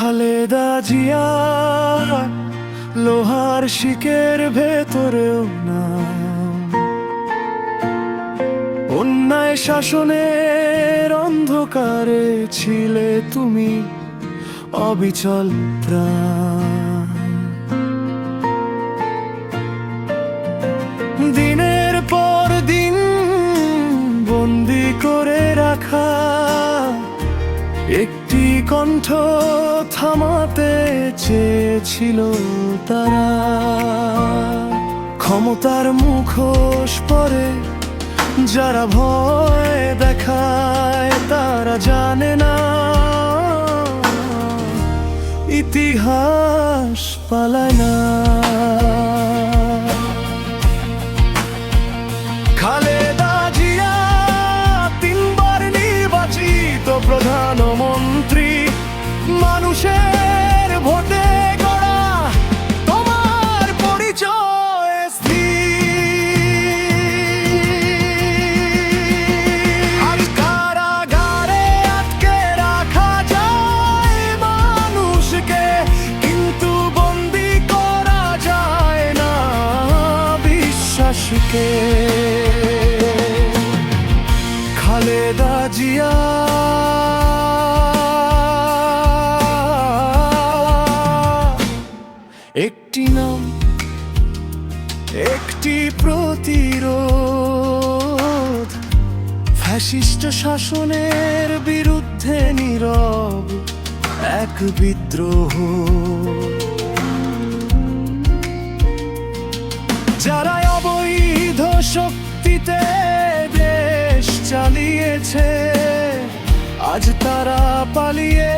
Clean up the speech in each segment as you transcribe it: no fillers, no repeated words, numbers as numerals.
খালেদা জিয়া লোহার শিকের ভেতরেও না, অন্যায় শাসনের অন্ধকারে ছিলে তুমি অবিচল প্রাণ। দিনের পর দিন বন্দি করে রাখা একটি কণ্ঠ থামাতে চেয়েছিল তারা। ক্ষমতার মুখোশ পরে যারা ভয় দেখায় তারা জানে না ইতিহাস পালায় না। খালেদা জিয়া তিনবার নির্বাচিত প্রধানমন্ত্রী, মানুষের ভোটে গড়া তোমার পরিচয় স্থির। আজ কারাগারে আটকে রাখা যায় মানুষকে, কিন্তু বন্দি করা যায় না বিশ্বাসকে। খালেদা জিয়া একটি নাম, একটি প্রতিরোধ, ফ্যাসিস্ট শাসনের বিরুদ্ধে নীরব এক বিদ্রোহ। যারা অবৈধ শক্তিতে দেশ চালিয়েছে, আজ তারা পালিয়ে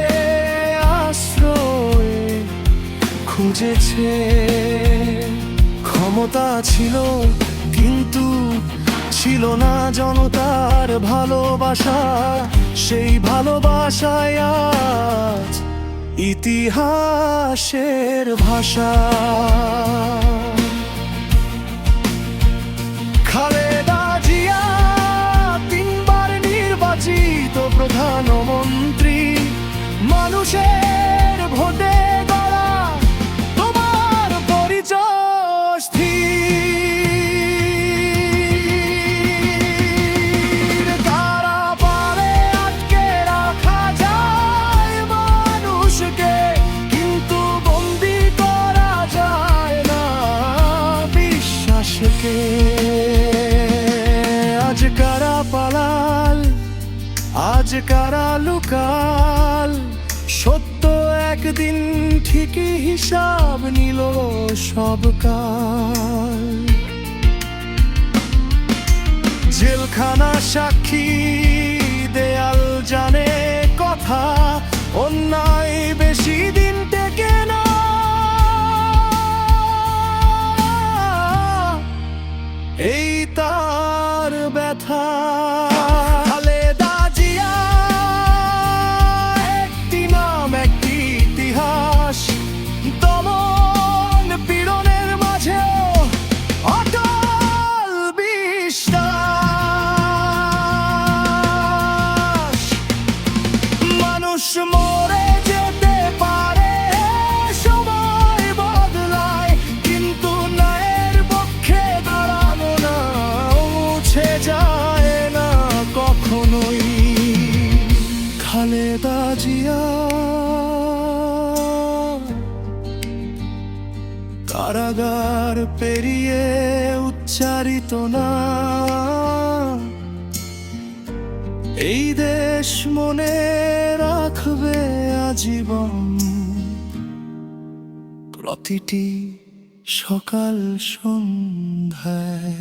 আশ্রয় খুঁজেছে। ক্ষমতা ছিল কিন্তু ছিল না জনতার ভালোবাসা, সেই ভালোবাসায় আজ ইতিহাসের ভাষা। খালেদা জিয়া তিনবার নির্বাচিত প্রধানমন্ত্রী, মানুষের ভোটে গড়া তোমার পরিচয় স্থির। কারাগারে আটকে রাখা যায় মানুষকে, কিন্তু বন্দি করা যায় না বিশ্বাসকে। আজ কারা পালাল, আজ কারা লুকাল, সত্য একদিন ঠিকই হিসাব নিল সব কাল। জেলখানা সাক্ষী, দেয়াল জানে কথা, অন্যায় বেশি দিন টেকে না। এই তার ব্যথা। খালেদা জিয়া একটি নাম, একটি ইতিহাস, দমন পীড়নের মাঝেও অটল বিশ্বাস। মানুষ মরে যেতে পারে, সময় বদলায়, কিন্তু ন্যায়ের পক্ষে দাঁড়ানো না মুছে যায় না কখনোই। খালেদা জিয়া কারাগার পেরিয়ে উচ্চারিত না, এই দেশ মনে রাখবে আজীবন প্রতিটি সকাল সন্ধ্যায়।